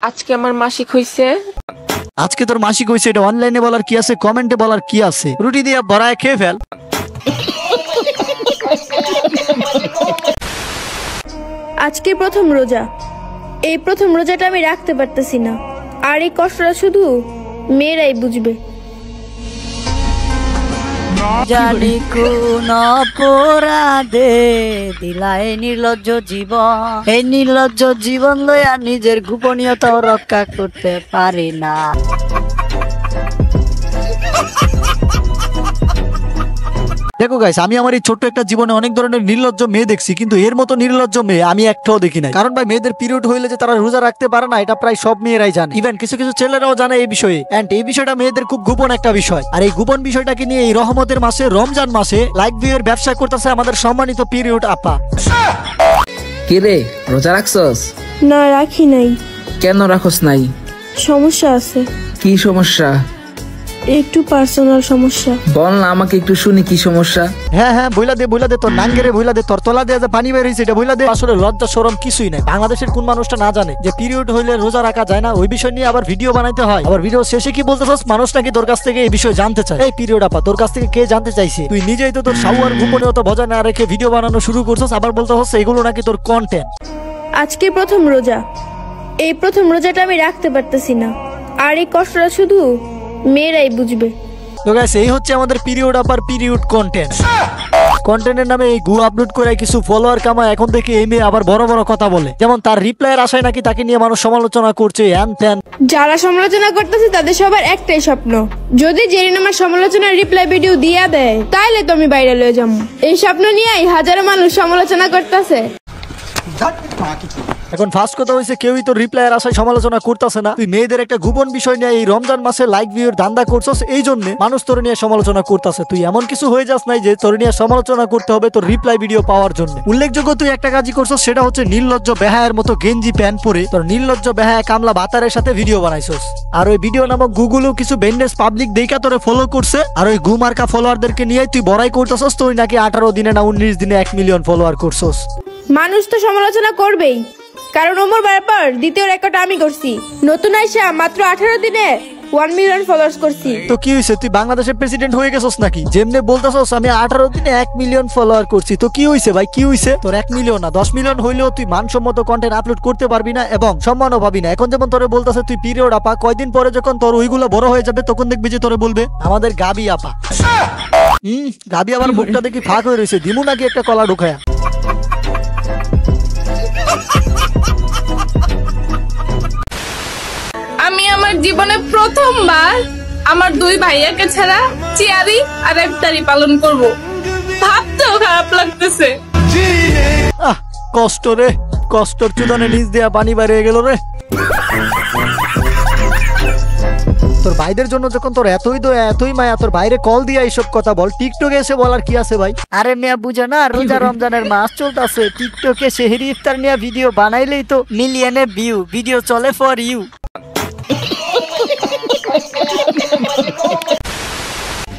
আজকে আমার মাসিক হইছে। আজকে তোর মাসিক হইছে, এটা অনলাইনে বলার কি আছে, কমেন্টে বলার কি আছে? রুটি দিয়ে ভরায় খেয়ে ফেল। আজকে প্রথম রোজা, এই প্রথম রোজাটা আমি রাখতে পারতেছি না, আর এই কষ্টটা শুধু মেয়েরাই বুঝবে। জানি কোন অপরাধে দিলাই নির্লজ্জ জীবন, এই নির্লজ্জ জীবন লইয়া নিজের গোপনীয়তা রক্ষা করতে পারি না। দেখো গাইস, আমি আমার এই ছোট্ট একটা জীবনে অনেক ধরনের নির্লজ্জ মেয়ে দেখছি, কিন্তু এর মতো নির্লজ্জ মেয়ে আমি একটাও দেখি নাই। কারণ ভাই, মেয়েদের পিরিয়ড হইলে যে তারা রোজা রাখতে পারে না, এটা প্রায় সব মেয়েরাই জানে। ইভেন কিছু কিছু ছেলেরাও জানে এই বিষয়ে। এন্ড এই বিষয়টা মেয়েদের খুব গোপন একটা বিষয়। আর এই গোপন বিষয়টাকে নিয়ে এই রহমতের মাসে, রমজান মাসে লাইক ভিউয়ের ব্যবসা করতেছে আমাদের সম্মানিত পিরিয়ড আপা। কি রে, রোজা রাখছস? না, রাখি নাই। কেন রাখস নাই? সমস্যা আছে। কি সমস্যা? একটু পার্সোনাল সমস্যা। বল না আমাকে, একটু শুনি কি সমস্যা। হ্যাঁ হ্যাঁ, বইলা দে তোর নাঙ্গেরে, বইলা দে তোর তলা দিয়ে যে পানি বের হয়েছে, এটা বইলা দে। আসলে লজ্জা শরম কিছুই নাই। বাংলাদেশের কোন মানুষটা না জানে যে পিরিয়ড হইলে রোজা রাখা যায় না? ওই বিষয় নিয়ে আবার ভিডিও বানাইতে হয়। আবার ভিডিও শেষে কি বলতেছস, মানুষ নাকি তোর কাছ থেকে এই বিষয় জানতে চায়। এই পিরিয়ড আপা, তোর কাছ থেকে কে জানতে চাইছে? তুই নিজেই তো তোর সাউয়ার গোপনীয়তা বজায় না রেখে ভিডিও বানানো শুরু করছস, আবার বলতেছস এগুলো নাকি তোর কন্টেন্ট। আজকে প্রথম রোজা, এই প্রথম রোজাটা আমি রাখতে পারতেছি না, আর এই কষ্টটা শুধু মেয়েরাই বুঝবে। তো গাইস, এই হচ্ছে আমাদের পিরিয়ড আপার পিরিয়ড কন্টেন্ট। কন্টেন্টের নামে এই গু আপলোড করে কিছু ফলোয়ার কামায়। এখন থেকে এই মেয়ে আবার বড় বড় কথা বলে, যেমন তার রিপ্লাইয়ের আশায় নাকি তাকে নিয়ে মানুষ সমালোচনা করছে, হ্যান ত্যান। যারা সমালোচনা করতেছে তাদের সবার একটাই স্বপ্ন, যদি জেরিন আমার সমালোচনার রিপ্লাই ভিডিও দিয়া দেয় তাইলে তো আমি বাইরে লয়ে যাবো। এই স্বপ্ন নিয়েই হাজারো মানুষ সমালোচনা করতেছে। এখন ফার্স্ট কথা হয়েছে, কেউই তো রিপ্লাইয়ের আশায় সমালোচনা করতেছে না। তুই মেয়েদের একটা গোপন বিষয় নিয়ে এই রমজান মাসে লাইক ভিউর ধান্দা করছস, এই জন্য মানুষ তোর নিয়ে সমালোচনা করতেছে। তুই এমন কিছু হয়ে যাস নাই যে তোর নিয়ে সমালোচনা করতে হবে তোর রিপ্লাই ভিডিও পাওয়ার জন্য। উল্লেখযোগ্য তুই একটা কাজই করছস, সেটা হচ্ছে নির্লজ্জ বেহায়ের মতো গেঞ্জি প্যান্ট পরে তোর নির্লজ্জ বেহায়া কামলা বাতারের সাথে ভিডিও বানাইছস। আর ওই ভিডিও নামক গুগলও কিছু বেন্ডেজ পাবলিক দেখা তোরে ফলো করছে। আর ওই গুমার্কা ফলোয়ারদেরকে নিয়ে তুই বড়াই করতেছস তুই নাকি 18 দিনে না 19 দিনে 1 মিলিয়ন ফলোয়ার করছস। মানুষ তো সমালোচনা করবেই, কারণ ওমর ব্যাপার দ্বিতীয় রেকর্ড আমি করছি। নতুন আইসা মাত্র 18 দিনে 1 মিলিয়ন ফলোয়ার্স করছি। তো কি হইছে, তুই বাংলাদেশের প্রেসিডেন্ট হয়ে গেছস নাকি? যেমনে বলতাছস আমি 18 দিনে 1 মিলিয়ন ফলোয়ার করছি, তো কি হইছে ভাই, কি হইছে? তোর 1 মিলিয়ন না 10 মিলিয়ন হইলেও তুই মানসম্মত কন্টেন্ট আপলোড করতে পারবি না এবং সম্মানও পাবি না। এখন যেমন তোরে বলতাছে তুই পিরিয়ড আপা, কয়দিন পরে যখন তোর ওইগুলো বড় হয়ে যাবে তখন দেখবি যে তোরে বলবে আমাদের গাবি আপা। গাবি আবার মুখটা দেখি ফাঁক হয়ে রয়েছে, দিমু নাকি একটা কলা ঢুকায়া। আমি আমার জীবনে প্রথমবার আমার 2 ভাইয়াকে ছাড়া চিয়ারি আর ইফতারি পালন করব। ভাবতেও খারাপ লাগতেছে। কষ্ট রে, কষ্টর চুদানে নিচ দেয়া পানি বেরিয়ে গেল রে। তোর ভাইদের জন্য যখন তোর এতই মায়া, তোর বাইরে কল দিয়া এইসব কথা বল, টিকটকে এসে বলার কি আছে ভাই? আরে মিয়া বুঝো না, রোজা রমজানের মাস চলতেছে, টিকটকে সেহরি ইফতার নিয়ে ভিডিও বানাইলেই তো মিলিয়নে ভিউ, ভিডিও চলে ফর ইউ।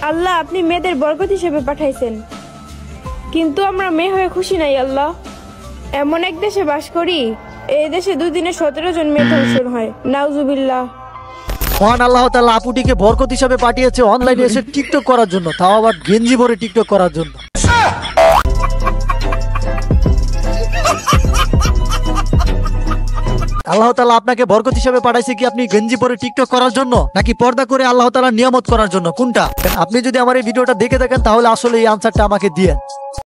আল্লাহ, আপনি মেয়েদের বরকত হিসেবে পাঠাইছেন, কিন্তু আমরা মেয়ে হয়ে খুশি নাই। আল্লাহ, এমন এক দেশে বাস করি, এই দেশে 2 দিনে 17 জন মেয়ে ধর্ষণ হয়। নাউজুবিল্লাহ। মহান আল্লাহ তাআলা আপুটিকে বরকত হিসাবে পাঠিয়েছে অনলাইনে এসে টিকটক করার জন্য, তাও আবার গেঞ্জি পরে টিকটক করার জন্য। আল্লাহ তাআলা আপনাকে বরকত হিসেবে পাঠাইছে কি আপনি গেঞ্জি পরে টিকটক করার জন্য, নাকি পর্দা করে আল্লাহ তাআলা নিয়ামত করার জন্য? কোনটা? আপনি যদি আমার এই ভিডিওটা দেখে থাকেন তাহলে আসলে এই আনসারটা আমাকে দিয়েন।